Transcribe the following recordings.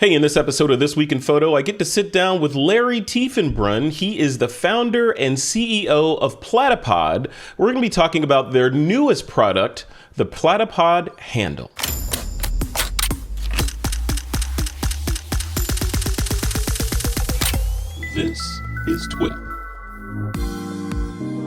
Hey, in this episode of This Week in Photo, I get to sit down with Larry Tiefenbrunn. He is the founder and CEO of Platypod. We're going to be talking about their newest product, the Platypod handle. This is TWiP.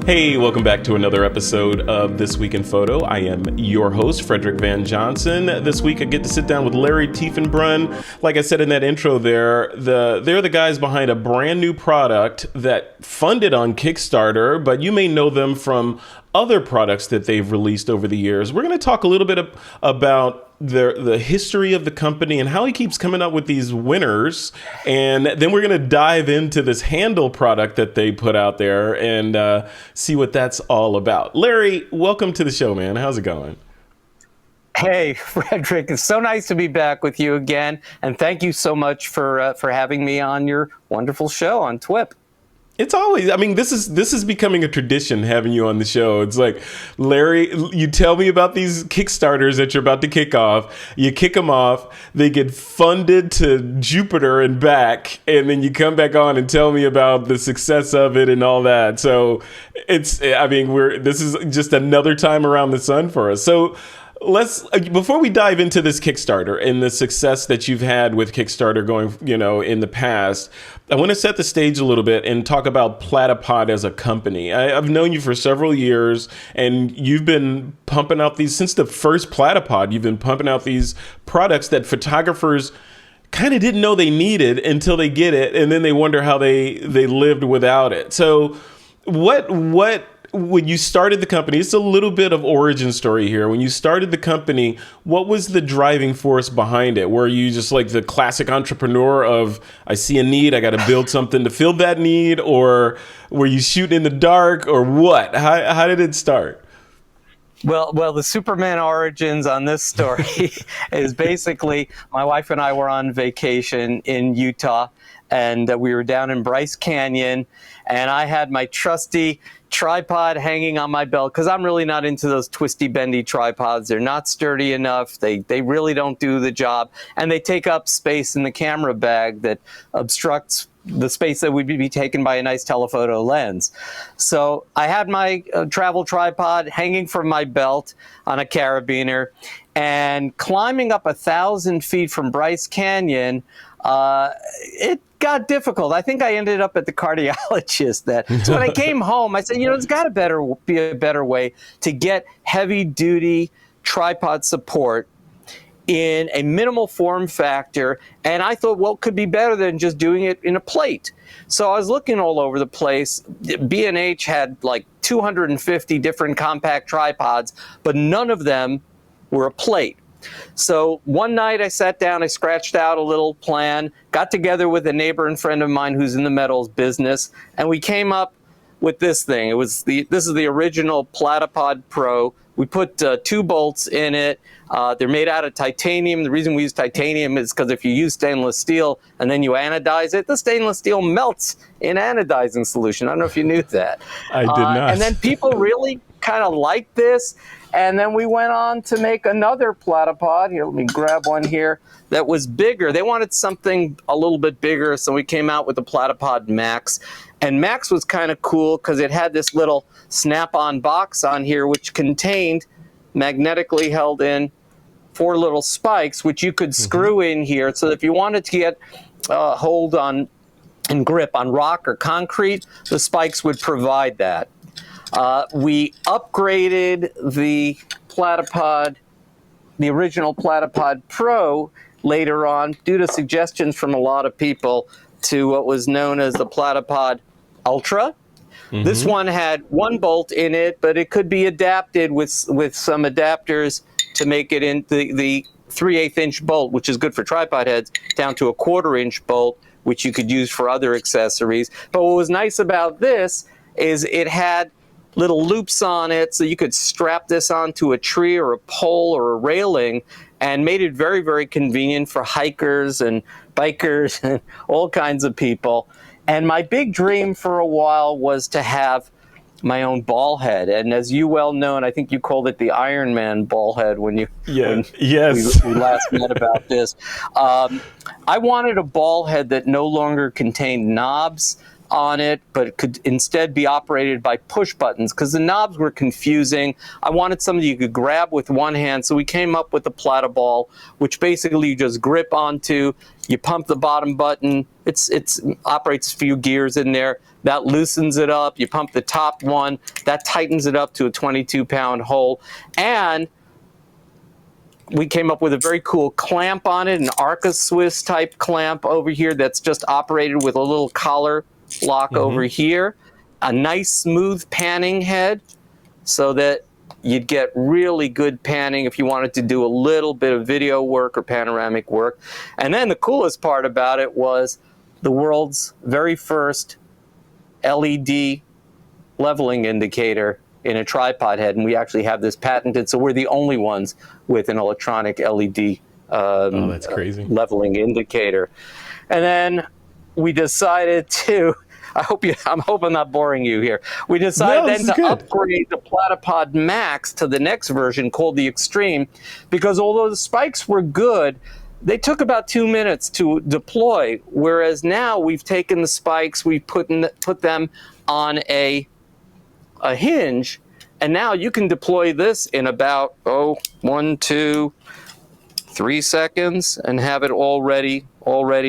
Hey, welcome back to another episode of This Week in Photo. I am your host, Frederick Van Johnson. This week I get to sit down with Larry Tiefenbrunn. Like I said in that intro there, they're the guys behind a brand new product that funded on Kickstarter, but you may know them from other products that they've released over the years. We're going to talk a little bit about the history of the company and how he keeps coming up with these winners. And then we're going to dive into this handle product that they put out there and see what that's all about. Larry, welcome to the show, man. How's it going? Hey, Frederick, it's so nice to be back with you again. And thank you so much for having me on your wonderful show on TWiP. It's always, this is becoming a tradition having you on the show. It's like, Larry, you tell me about these Kickstarters that you're about to kick off. You kick them off, they get funded to Jupiter and back, and then you come back on and tell me about the success of it and all that. So this is just another time around the sun for us. So before we dive into this Kickstarter and the success that you've had with Kickstarter going, in the past, I want to set the stage a little bit and talk about Platypod as a company. I've known you for several years, and you've been pumping out since the first Platypod, you've been pumping out these products that photographers kind of didn't know they needed until they get it, and then they wonder how they lived without it. So when you started the company, it's a little bit of origin story here. When you started the company, what was the driving force behind it? Were you just like the classic entrepreneur of, I see a need, I got to build something to fill that need? Or were you shooting in the dark, or what? How did it start? Well, the Superman origins on this story is basically my wife and I were on vacation in Utah, and we were down in Bryce Canyon, and I had my trusty tripod hanging on my belt because I'm really not into those twisty, bendy tripods. They're not sturdy enough. They really don't do the job, and they take up space in the camera bag that obstructs the space that would be taken by a nice telephoto lens. So I had my travel tripod hanging from my belt on a carabiner, and climbing up 1,000 feet from Bryce Canyon, it got difficult. I think I ended up at the cardiologist. So when I came home, I said, there's got to be a better way to get heavy-duty tripod support in a minimal form factor. And I thought, well, it could be better than just doing it in a plate. So I was looking all over the place. B&H had like 250 different compact tripods, but none of them were a plate. So one night I sat down, I scratched out a little plan, got together with a neighbor and friend of mine who's in the metals business, and we came up with this thing. This is the original Platypod Pro. We put 2 bolts in it. They're made out of titanium. The reason we use titanium is because if you use stainless steel and then you anodize it, the stainless steel melts in anodizing solution. I don't know if you knew that. I did not. And then people really kind of liked this. And then we went on to make another Platypod. Here, let me grab one here that was bigger. They wanted something a little bit bigger, so we came out with the Platypod Max. And Max was kind of cool because it had this little snap-on box on here which contained magnetically held in 4 little spikes, which you could screw in here. So if you wanted to get hold on and grip on rock or concrete, the spikes would provide that. We upgraded the Platypod, the original Platypod Pro, later on, due to suggestions from a lot of people, to what was known as the Platypod Ultra. Mm-hmm. This one had 1 bolt in it, but it could be adapted with some adapters to make it in the 3/8 inch bolt, which is good for tripod heads, down to a 1/4 inch bolt, which you could use for other accessories. But what was nice about this is it had little loops on it, so you could strap this onto a tree or a pole or a railing, and made it very, very convenient for hikers and bikers and all kinds of people. And my big dream for a while was to have ball head. And as you well know, and I think you called it the Iron Man ball head when yes. we last met about this. I wanted a ball head that no longer contained knobs on it, but could instead be operated by push buttons, because the knobs were confusing. I wanted something you could grab with one hand, so we came up with the Platypod, which basically you just grip onto. You pump the bottom button. It's operates a few gears in there. That loosens it up. You pump the top one. That tightens it up to a 22-pound hole. And we came up with a very cool clamp on it, an Arca Swiss type clamp over here that's just operated with a little collar lock over here. A nice smooth panning head so that you'd get really good panning if you wanted to do a little bit of video work or panoramic work. And then the coolest part about it was the world's very first LED leveling indicator in a tripod head, and we actually have this patented, so we're the only ones with an electronic LED that's crazy. leveling indicator. And then we decided to, I hope I'm not boring you here. We decided then to upgrade the Platypod Max to the next version called the Extreme, because although the spikes were good, they took about 2 minutes to deploy, whereas now we've taken the spikes, we've put them on a hinge, and now you can deploy this in about 1, 2, 3 seconds and have it all ready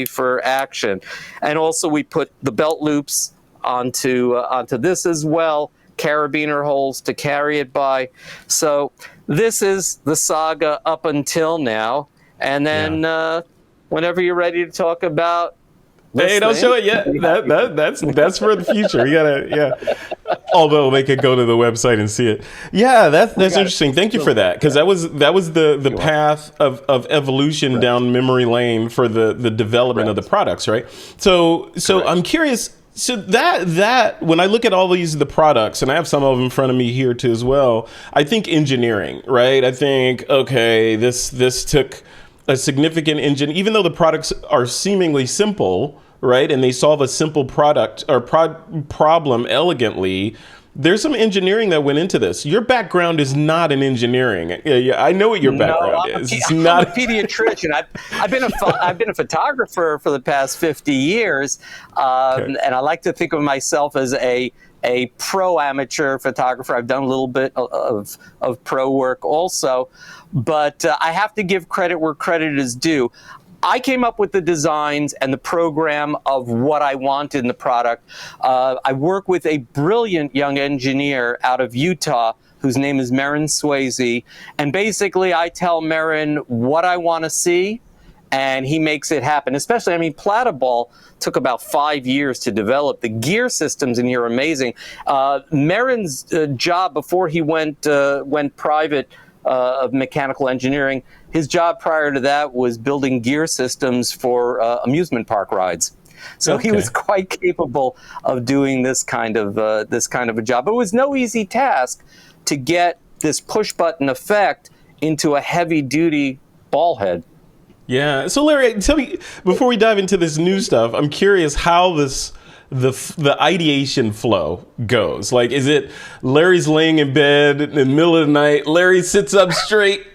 for action. And also we put the belt loops onto this as well, carabiner holes to carry it by. So this is the saga up until now. And then whenever you're ready to talk about hey, don't show it yet. That's for the future. You gotta, Although they could go to the website and see it. Yeah, that's interesting. Thank you for that, because that was the path of evolution down memory lane for the development of the products, right? So I'm curious. So that when I look at all the products, and I have some of them in front of me here too as well, I think engineering, right? I think, okay, this took a significant engine, even though the products are seemingly simple, right? And they solve a simple product or problem elegantly. There's some engineering that went into this. Your background is not in engineering. Yeah, I know what your background is. It's not a pediatrician. I've been a photographer for the past 50 years, and I like to think of myself as a pro amateur photographer. I've done a little bit of pro work also, but I have to give credit where credit is due. I came up with the designs and the program of what I want in the product. I work with a brilliant young engineer out of Utah whose name is Marin Swayze. And basically I tell Marin what I want to see, and he makes it happen. Especially, Platypod took about 5 years to develop. The gear systems in here are amazing. Marin's job before he went private of mechanical engineering, his job prior to that was building gear systems for amusement park rides. So he was quite capable of doing this kind of a job. But it was no easy task to get this push button effect into a heavy duty ball head. Yeah. So Larry, tell me, before we dive into this new stuff, I'm curious how the ideation flow goes. Like, is it Larry's laying in bed in the middle of the night, Larry sits up straight,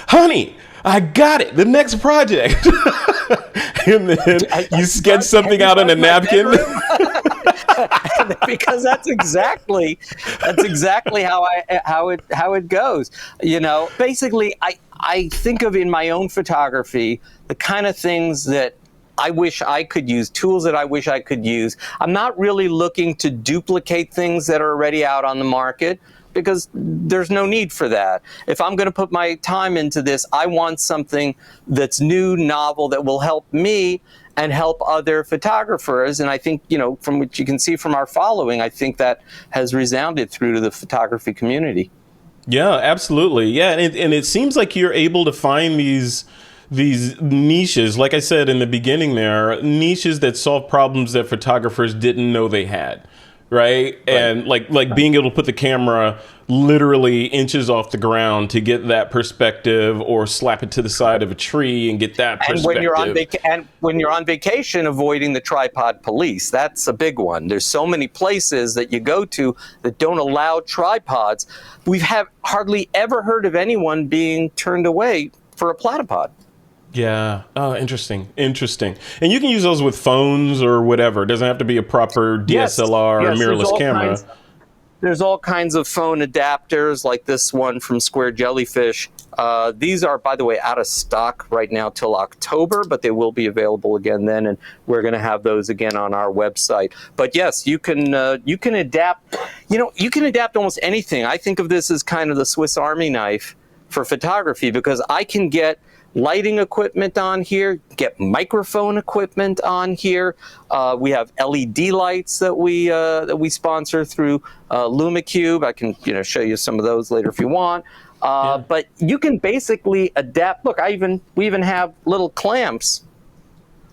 honey, I got it, the next project. And then you sketch something out on a napkin. Because that's exactly how it goes. Basically I think of in my own photography the kind of things that I wish I could use, tools that I wish I could use. I'm not really looking to duplicate things that are already out on the market, because there's no need for that. If I'm going to put my time into this, I want something that's new, novel, that will help me and help other photographers. And I think, from what you can see from our following, I think that has resounded through to the photography community. Yeah, absolutely. Yeah, and it seems like you're able to find these niches, like I said in the beginning there, niches that solve problems that photographers didn't know they had. Right? And like being able to put the camera literally inches off the ground to get that perspective, or slap it to the side of a tree and get that perspective. And when you're on vacation, avoiding the tripod police. That's a big one. There's so many places that you go to that don't allow tripods. We have hardly ever heard of anyone being turned away for a platypod. Yeah. Oh, interesting. And you can use those with phones or whatever. It doesn't have to be a proper DSLR or mirrorless camera. There's all kinds of phone adapters, like this one from Square Jellyfish. These are, by the way, out of stock right now till October, but they will be available again then, and we're going to have those again on our website. But yes, you can adapt. You can adapt almost anything. I think of this as kind of the Swiss Army knife for photography, because I can get lighting equipment on here, get microphone equipment on here. We have LED lights that we sponsor through LumaCube. I can show you some of those later if you want. But you can basically adapt. Look, we even have little clamps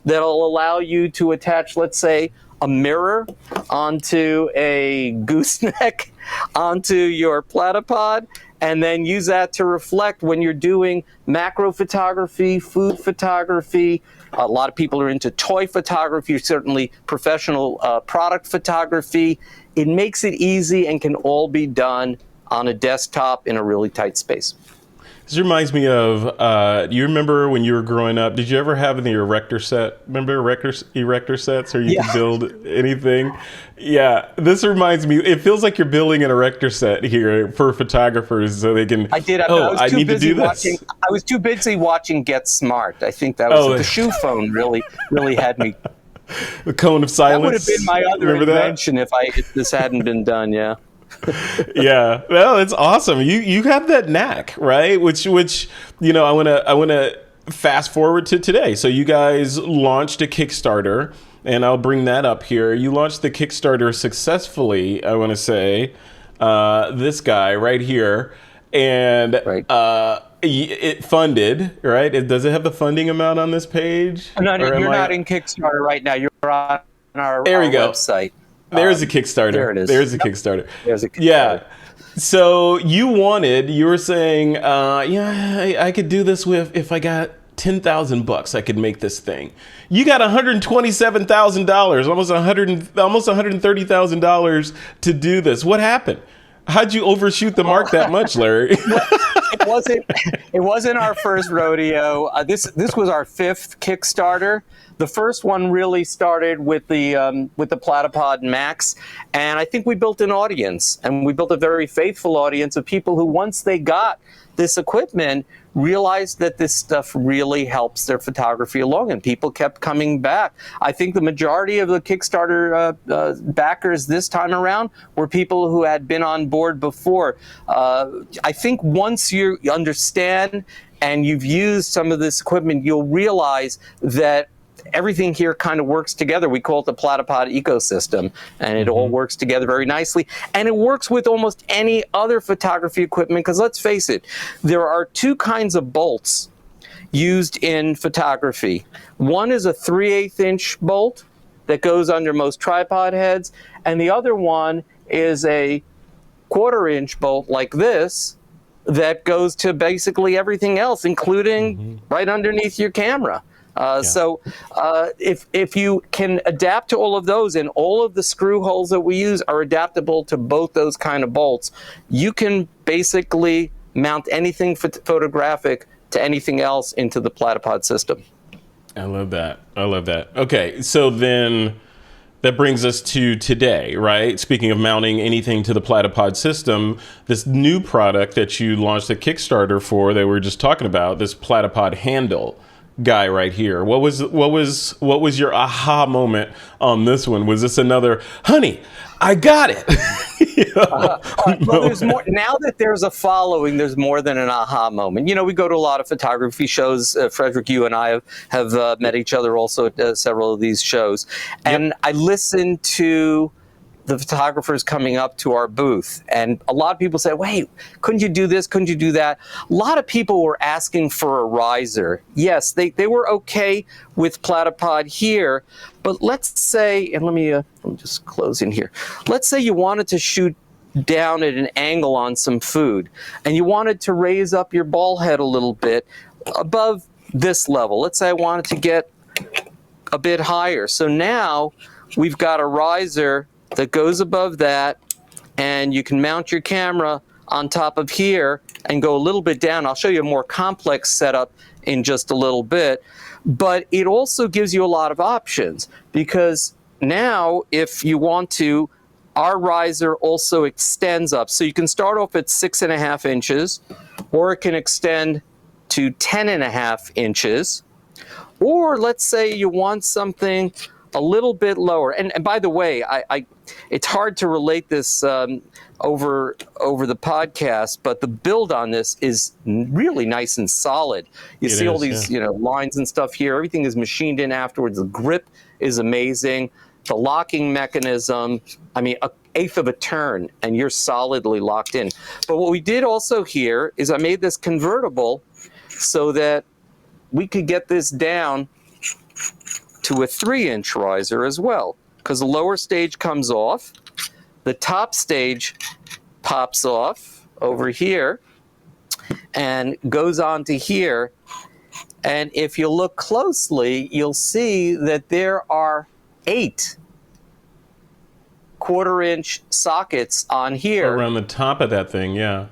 that'll allow you to attach, let's say, a mirror onto a gooseneck onto your platypod, and then use that to reflect when you're doing macro photography, food photography. A lot of people are into toy photography, certainly professional product photography. It makes it easy and can all be done on a desktop in a really tight space. This reminds me of, do you remember when you were growing up, did you ever have the erector set? Remember erector sets where you could build anything? Yeah, this reminds me, it feels like you're building an erector set here for photographers so they can, I need to do this. I was too busy watching Get Smart. I think that was the shoe phone really had me. The cone of silence. That would have been my other invention if this hadn't been done, yeah. Yeah, well, it's awesome. You have that knack, right? Which I wanna fast forward to today. So you guys launched a Kickstarter, and I'll bring that up here. You launched the Kickstarter successfully. I want to say this guy right here, and it funded, right? Does it have the funding amount on this page? No, you're not in Kickstarter right now. You're on our website. There's a Kickstarter. There it is. There's a Kickstarter. There's a Kickstarter. Yeah. So you were saying, I could do this if I got $10,000, I could make this thing. You got $127,000, almost $130,000 to do this. What happened? How'd you overshoot the mark that much, Larry? It wasn't our first rodeo. This was our fifth Kickstarter. The first one really started with the Platypod Max, and I think we built an audience, and we built a very faithful audience of people who, once they got this equipment, realized that this stuff really helps their photography along, and people kept coming back. I think the majority of the Kickstarter backers this time around were people who had been on board before. I think once you understand and you've used some of this equipment, you'll realize that everything here kind of works together. We call it the Platypod ecosystem, and it all works together very nicely. And it works with almost any other photography equipment, because let's face it, there are two kinds of bolts used in photography. One is a 3/8 inch bolt that goes under most tripod heads, and the other one is a 1/4 inch bolt like this that goes to basically everything else, including right underneath your camera. So if you can adapt to all of those, and all of the screw holes that we use are adaptable to both those kind of bolts, you can basically mount anything photographic to anything else into the Platypod system. I love that. Okay, so then that brings us to today, right? Speaking of mounting anything to the Platypod system, this new product that you launched a Kickstarter for that we were just talking about, this Platypod handle guy right here. What was your aha moment on this one? Was this another, honey, I got it? Well, there's more now that there's a following. There's more than an aha moment. We go to a lot of photography shows. Frederick, you and I have met each other also at several of these shows, and I listened to the photographers coming up to our booth, and a lot of people say, wait, couldn't you do this? Couldn't you do that? A lot of people were asking for a riser. Yes, they were okay with Platypod here, but let's say, and let me just close in here. Let's say you wanted to shoot down at an angle on some food, and you wanted to raise up your ball head a little bit above this level. Let's say I wanted to get a bit higher. So now we've got a riser that goes above that, and you can mount your camera on top of here and go a little bit down. I'll show you a more complex setup in just a little bit, but it also gives you a lot of options, because now if you want to, our riser also extends up. So you can start off at 6.5 inches, or it can extend to 10.5 inches. Or let's say you want something a little bit lower. And by the way, it's hard to relate this over the podcast, but the build on this is really nice and solid. You see all these lines and stuff here. Everything is machined in afterwards. The grip is amazing. The locking mechanism, I mean, 1/8 of a turn, and you're solidly locked in. But what we did also here is I made this convertible so that we could get this down to a 3-inch riser as well, because the lower stage comes off, the top stage pops off over here and goes on to here. And if you look closely, you'll see that there are 8 1/4-inch sockets on here. Around the top of that thing, yeah.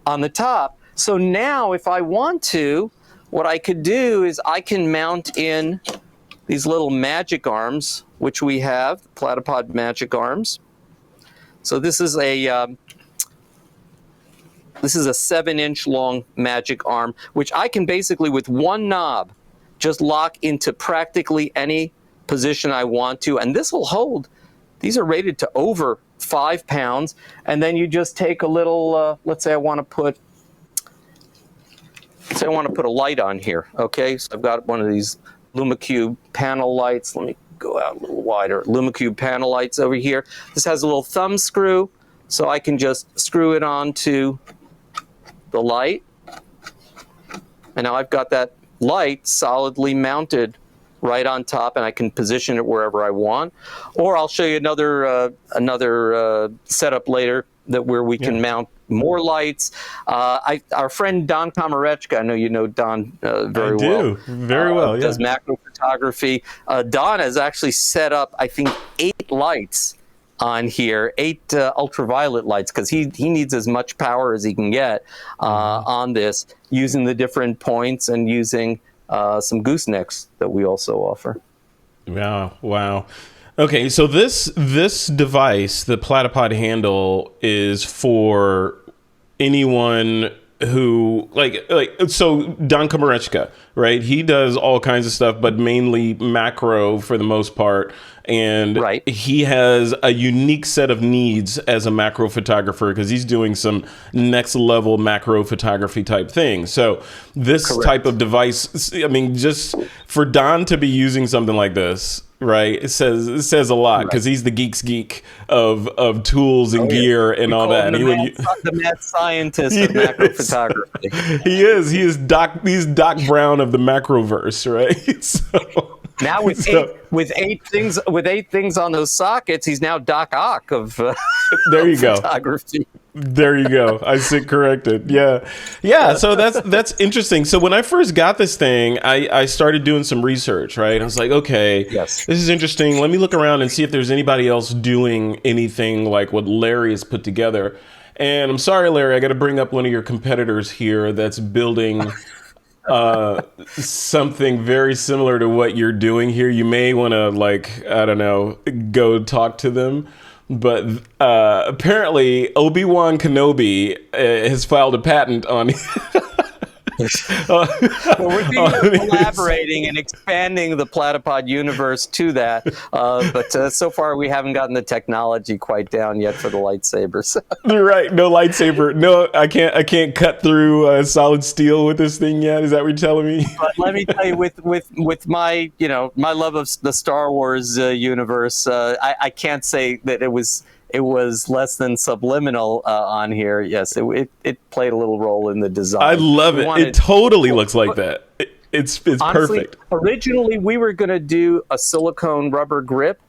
On the top. So now if I want to, what I could do is I can mount in these little magic arms, which we have, Platypod magic arms. So this is a 7-inch long magic arm, which I can basically, with one knob, just lock into practically any position I want to. And this will hold, these are rated to over 5 pounds. And then you just take a little, let's say I want to put a light on here, okay? So I've got one of these LumaCube panel lights. Let me go out a little wider. LumaCube panel lights over here. This has a little thumb screw, so I can just screw it onto the light. And now I've got that light solidly mounted right on top, and I can position it wherever I want. Or I'll show you another setup later where we can mount more lights. Our friend Don Komarechka, I know you know Don very well. Very well, yeah. Does macro photography. Don has actually set up, I think, 8 lights on here, 8 ultraviolet lights, because he needs as much power as he can get on this, using the different points and using some goosenecks that we also offer. Wow. Okay, so this device, the Platypod handle, is for anyone who so Don Komarechka, right? He does all kinds of stuff, but mainly macro for the most part. And he has a unique set of needs as a macro photographer, because he's doing some next level macro photography type things. So this type of device, I mean, just for Don to be using something like this, right? It says a lot, because he's the geek's geek of tools and gear and all that. The mad scientist of macro photography. He is Doc Brown of the macroverse, right? So now with eight things on those sockets, he's now Doc Ock of there you go. Photography. There you go. I sit corrected. Yeah. So that's interesting. So when I first got this thing, I started doing some research, right? I was like, okay, this is interesting. Let me look around and see if there's anybody else doing anything like what Larry has put together. And I'm sorry, Larry, I got to bring up one of your competitors here that's building something very similar to what you're doing here. You may want to, go talk to them. But apparently Obi-Wan Kenobi has filed a patent on Well, we're collaborating and expanding the Platypod universe to that, but so far we haven't gotten the technology quite down yet for the lightsabers. You're right, no lightsaber. No, I can't cut through solid steel with this thing yet. Is that what you're telling me? But let me tell you, with my my love of the Star Wars universe, I can't say that it was less than subliminal on here. Yes, it played a little role in the design. I love it. It totally looks like that. It's honestly, perfect. Originally, we were going to do a silicone rubber grip,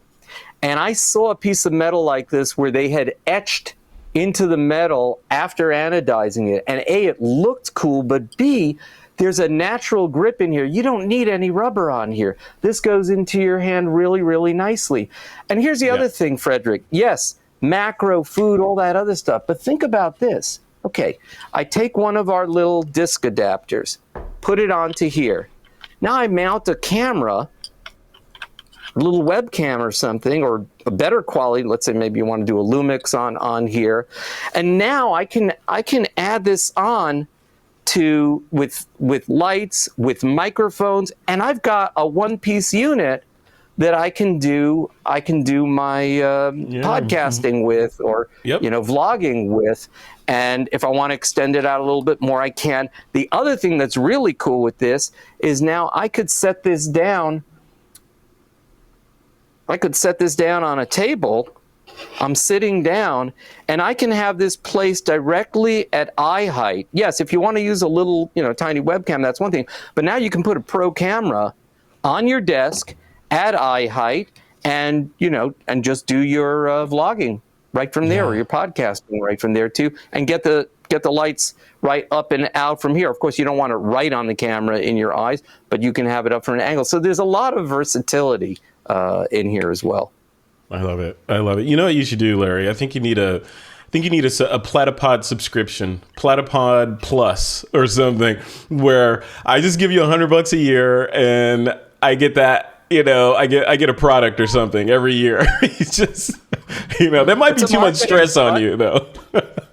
and I saw a piece of metal like this where they had etched into the metal after anodizing it. And A, it looked cool, but B, there's a natural grip in here. You don't need any rubber on here. This goes into your hand really, really nicely. And here's the other thing, Frederick. Yes, macro, food, all that other stuff. But think about this. Okay, I take one of our little disc adapters, put it onto here. Now I mount a camera, a little webcam or something, or a better quality. Let's say maybe you want to do a Lumix on here, and now I can add this on to with lights, with microphones, and I've got a one-piece unit that I can do my podcasting with, or vlogging with. And if I want to extend it out a little bit more, I can. The other thing that's really cool with this is now I could set this down. I could set this down on a table. I'm sitting down, and I can have this placed directly at eye height. Yes, if you want to use a little, tiny webcam, that's one thing. But now you can put a pro camera on your desk at eye height, and just do your vlogging right from there, or your podcasting right from there too, and get the lights right up and out from here. Of course, you don't want it right on the camera in your eyes, but you can have it up from an angle. So there's a lot of versatility in here as well. I love it. I love it. You know what you should do, Larry? I think you need a Platypod subscription, Platypod Plus or something, where I just give you $100 a year and I get that. I get a product or something every year. It's just, that might be too much stress on you, though.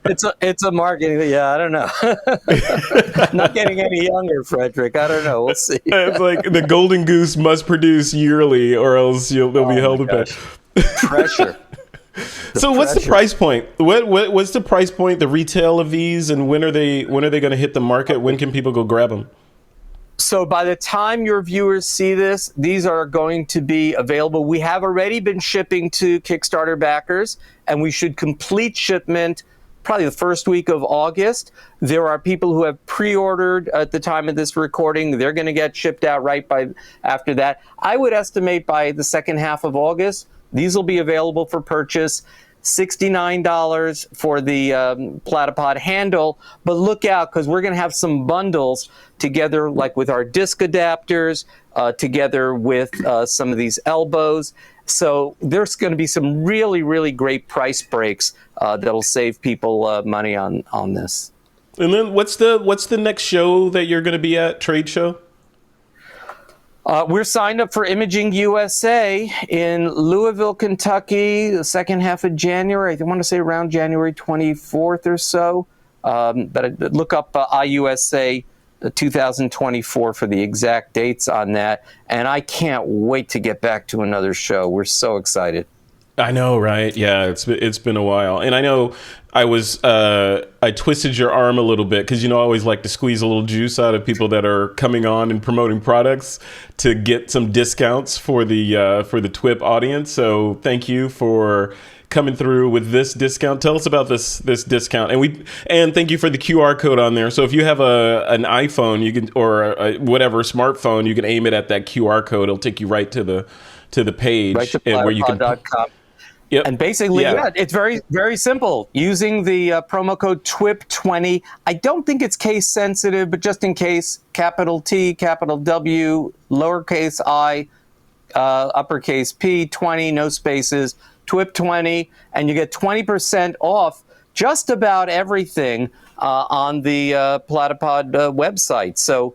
It's a marketing. Yeah, I don't know. Not getting any younger, Frederick. I don't know. We'll see. It's like the golden goose must produce yearly, or else they'll be held to pay. Pressure. So what's the price point? What's the price point? The retail of these, and when are they going to hit the market? When can people go grab them? So by the time your viewers see this, these are going to be available. We have already been shipping to Kickstarter backers, and we should complete shipment probably the first week of August. There are people who have pre-ordered at the time of this recording. They're going to get shipped out right after that. I would estimate by the second half of August, these will be available for purchase. $69 for the Platypod handle, but look out, because we're going to have some bundles together, like with our disc adapters, together with some of these elbows. So there's going to be some really, really great price breaks that'll save people money on this. And then what's the next show that you're going to be at, trade show? We're signed up for Imaging USA in Louisville, Kentucky, the second half of January. I want to say around January 24th or so. But look up IUSA 2024 for the exact dates on that. And I can't wait to get back to another show. We're so excited. I know, right? Yeah, it's been a while. And I know I twisted your arm a little bit because I always like to squeeze a little juice out of people that are coming on and promoting products to get some discounts for the TWiP audience. So thank you for coming through with this discount. Tell us about this discount, and thank you for the QR code on there. So if you have an iPhone, you can, or whatever smartphone, you can aim it at that QR code. It'll take you right to the page, right to and where you can. Yep. And basically, it's very, very simple. Using the promo code TWiP20. I don't think it's case sensitive, but just in case, capital T, capital W, lowercase I, uppercase P, 20, no spaces, TWiP20, and you get 20% off just about everything on the Platypod website. So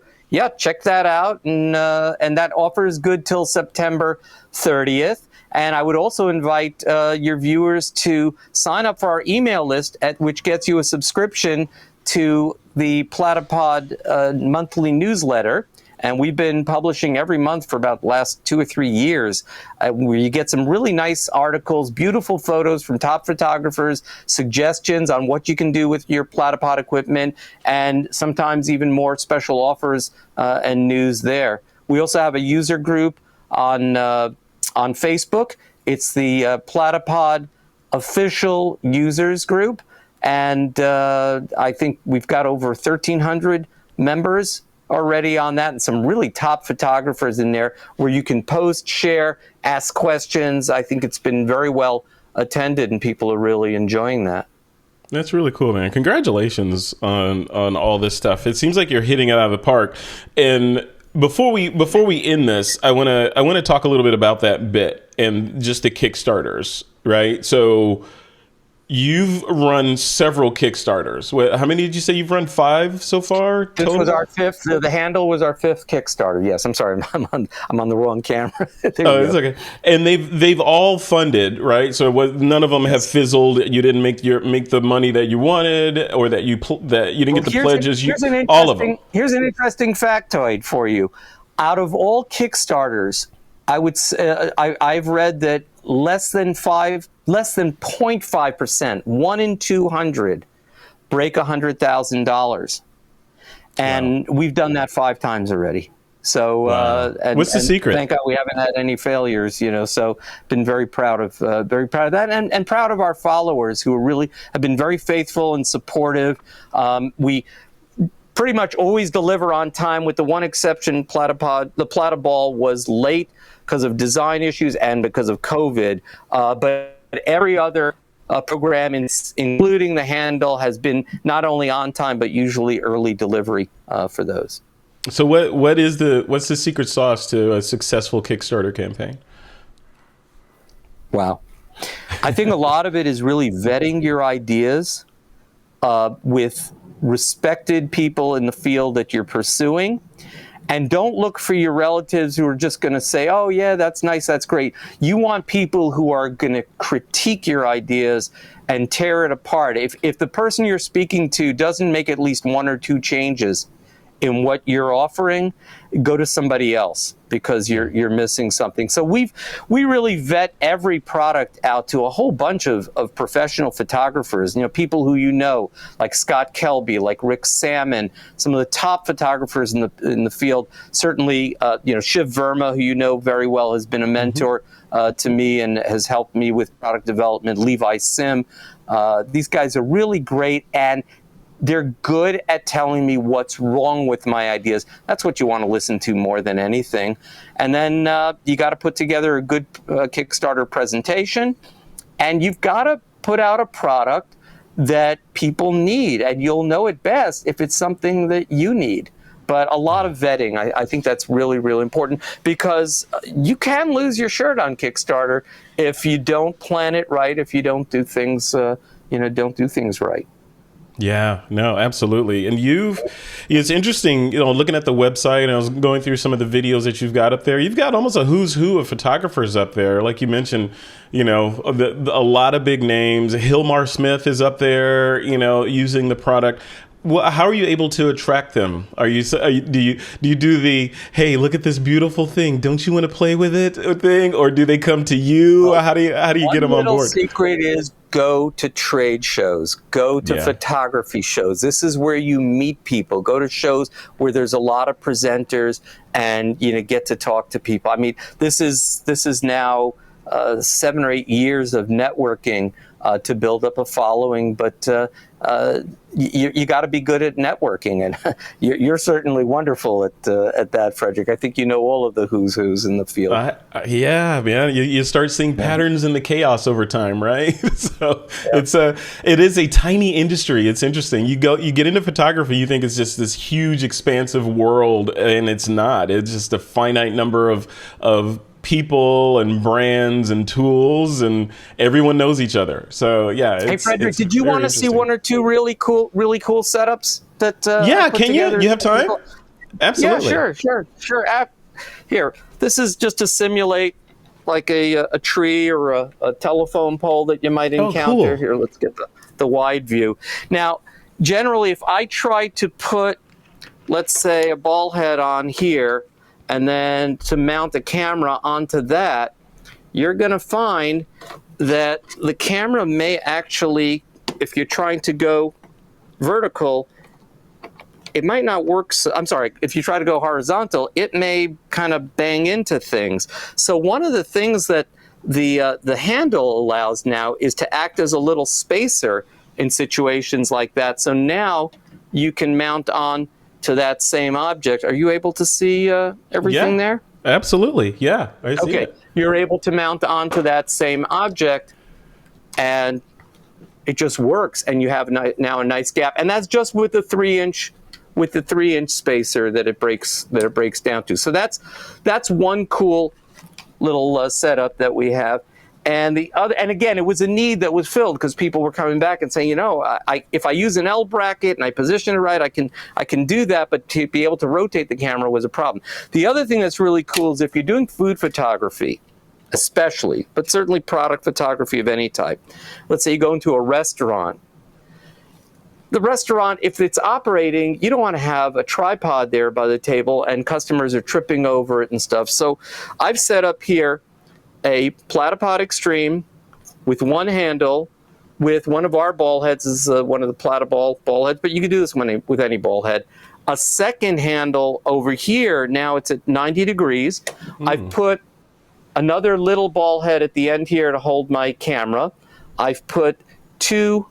check that out, and that offer is good till September 30th. And I would also invite your viewers to sign up for our email list, which gets you a subscription to the Platypod monthly newsletter. And we've been publishing every month for about the last 2 or 3 years, where you get some really nice articles, beautiful photos from top photographers, suggestions on what you can do with your Platypod equipment, and sometimes even more special offers and news there. We also have a user group on Facebook. It's the Platypod official users group. And I think we've got over 1,300 members already on that, and some really top photographers in there where you can post, share, ask questions. I think it's been very well attended, and people are really enjoying that. That's really cool, man. Congratulations on all this stuff. It seems like you're hitting it out of the park. And before we end this, I wanna talk a little bit about that bit and just the Kickstarters, right? So you've run several Kickstarters. How many did you say you've run? 5 so far total? This was our 5th. The handle was our 5th Kickstarter. Yes, I'm sorry, I'm on the wrong camera. It's okay. And they've all funded, right? So none of them have fizzled. You didn't make the money that you wanted, or that you didn't get the pledges. All of them. Here's an interesting factoid for you. Out of all Kickstarters, I would say, I've read that less than 0.5%, 1 in 200, break $100,000, and we've done that 5 times already. So, what's the secret? Thank God we haven't had any failures. So been very proud of that, and proud of our followers who really have been very faithful and supportive. We pretty much always deliver on time, with the one exception. Platypod, the Platyball was late because of design issues and because of COVID, but every other program, including the handle, has been not only on time but usually early delivery for those. So what's the secret sauce to a successful Kickstarter campaign? Wow, I think a lot of it is really vetting your ideas with respected people in the field that you're pursuing. And don't look for your relatives who are just going to say, oh, yeah, that's nice, that's great. You want people who are going to critique your ideas and tear it apart. If the person you're speaking to doesn't make at least 1 or 2 changes in what you're offering, go to somebody else, because you're missing something. So we really vet every product out to a whole bunch of professional photographers, people who like Scott Kelby, like Rick Salmon, some of the top photographers in the field. Certainly, Shiv Verma, who very well, has been a mentor to me and has helped me with product development. Levi Sim, these guys are really great, and they're good at telling me what's wrong with my ideas. That's what you want to listen to more than anything. And then you got to put together a good Kickstarter presentation, and you've got to put out a product that people need, and you'll know it best if it's something that you need. But a lot of vetting, I think that's really, really important, because you can lose your shirt on Kickstarter if you don't plan it right, if you don't do things, don't do things right. Yeah, no, absolutely. And it's interesting, looking at the website, and I was going through some of the videos that you've got up there. You've got almost a who's who of photographers up there. Like you mentioned, a lot of big names. Hilmar Smith is up there, using the product. Well, how are you able to attract them? Do you do the, hey, look at this beautiful thing, don't you want to play with it thing, or do they come to you? How do you get them on board? One little secret is go to trade shows, go to photography shows. This is where you meet people. Go to shows where there's a lot of presenters, and get to talk to people. I mean, this is now 7 or 8 years of networking to build up a following, but you got to be good at networking, and you're certainly wonderful at that, Frederick. I think you know all of the who's in the field. Yeah, man. You start seeing patterns in the chaos over time, right? So it is a tiny industry. It's interesting. You get into photography, you think it's just this huge, expansive world, and it's not. It's just a finite number of people and brands and tools, and everyone knows each other. So yeah. Hey, Frederick, did you want to see 1 or 2 really cool setups that? Can you? You have time? Absolutely. Yeah, sure. Here, this is just to simulate like a tree or a telephone pole that you might encounter. Cool. Here, let's get the wide view. Now, generally, if I try to put, let's say, a ball head on here, and then to mount a camera onto that, you're going to find that the camera may actually, if you're trying to go vertical, it might not work. If you try to go horizontal, it may kind of bang into things. So one of the things that the handle allows now is to act as a little spacer in situations like that. So now you can mount on to that same object. Are you able to see everything there? Absolutely. Yeah, I see it. You're able to mount onto that same object, and it just works, and you have now a nice gap, and that's just with the 3-inch spacer that it breaks down to. So that's one cool little setup that we have. And the other, and again, it was a need that was filled because people were coming back and saying, if I use an L bracket and I position it right, I can do that, but to be able to rotate the camera was a problem. The other thing that's really cool is if you're doing food photography, especially, but certainly product photography of any type. Let's say you go into a restaurant. The restaurant, if it's operating, you don't want to have a tripod there by the table and customers are tripping over it and stuff. So I've set up here a Platypod Extreme with one handle with one of our ball heads. This is one of the Platypod ball heads, but you can do this with any ball head. A second handle over here, now it's at 90 degrees. I've put another little ball head at the end here to hold my camera. I've put 2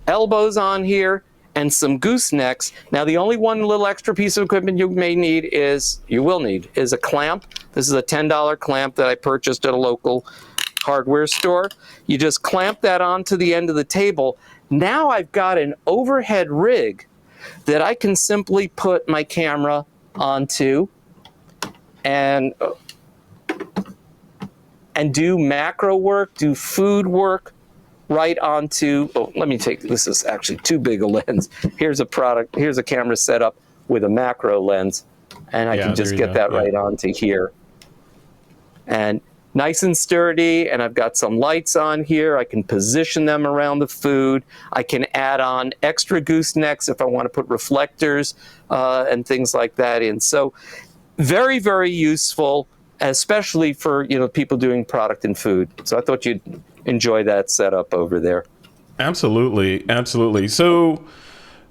elbows on here and some goosenecks. Now, the only one little extra piece of equipment you will need is a clamp. This is a $10 clamp that I purchased at a local hardware store. You just clamp that onto the end of the table. Now I've got an overhead rig that I can simply put my camera onto and do macro work, do food work, right onto, this is actually too big a lens. Here's a camera set up with a macro lens, and I can just get that right onto here. And nice and sturdy, and I've got some lights on here. I can position them around the food. I can add on extra goosenecks if I want to put reflectors and things like that in. So very, very useful, especially for people doing product and food. So I thought you'd enjoy that setup over there. Absolutely. So,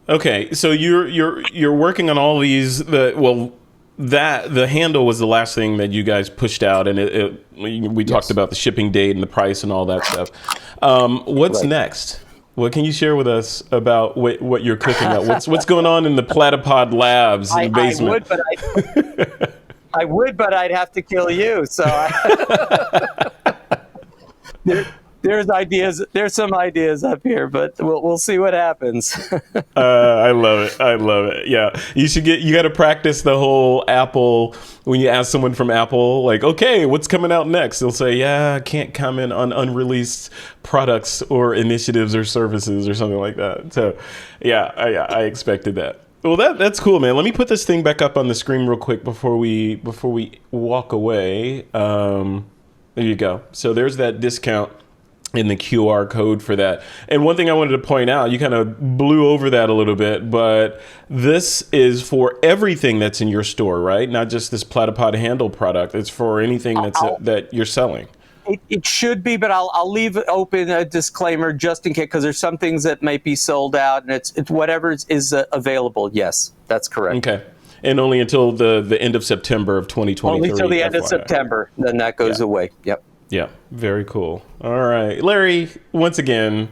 okay, so you're working on all these. The handle was the last thing that you guys pushed out, and we talked about the shipping date and the price and all that stuff. What's next? What can you share with us about what you're cooking up? What's going on in the Platypod labs in the basement? I would, but I'd have to kill you. So there's some ideas up here, but we'll see what happens. I love it. Yeah, you got to practice the whole Apple. When you ask someone from Apple, like, okay, what's coming out next? They'll say, yeah, I can't comment on unreleased products or initiatives or services or something like that. So yeah, I expected that. Well, that's cool, man. Let me put this thing back up on the screen real quick before we walk away. There you go. So there's that discount in the QR code for that. And one thing I wanted to point out, you kind of blew over that a little bit, but this is for everything that's in your store, right? Not just this Platypod handle product. It's for anything that you're selling. It should be, but I'll leave open a disclaimer just in case, because there's some things that might be sold out, and it's whatever is available. Yes, that's correct. Okay. And only until the end of September of 2023. Only until the end of September. Then that goes away. Yep. Yeah, very cool. All right, Larry, once again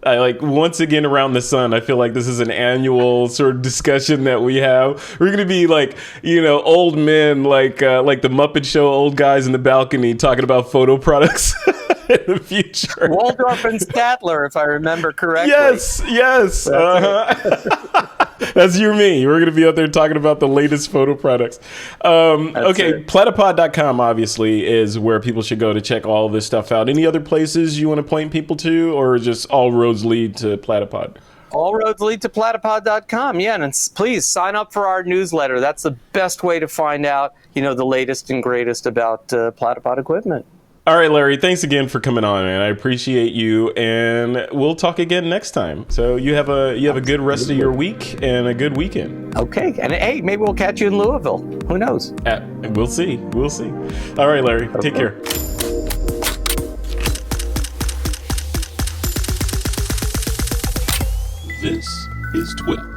around the sun, I feel like this is an annual sort of discussion that we have. We're going to be like, old men, like the Muppet Show, old guys in the balcony talking about photo products in the future. Waldorf and Statler, if I remember correctly. Yes. That's you and me. We're going to be out there talking about the latest photo products. Okay, Platypod.com obviously is where people should go to check all this stuff out. Any other places you want to point people to, or just all roads lead to Platypod? All roads lead to Platypod.com. Yeah, and please sign up for our newsletter. That's the best way to find out, the latest and greatest about Platypod equipment. All right, Larry, thanks again for coming on, man. I appreciate you, and we'll talk again next time. So you have a good rest of your week and a good weekend. Okay, and hey, maybe we'll catch you in Louisville. Who knows? We'll see. All right, Larry, take care. This is TWiP.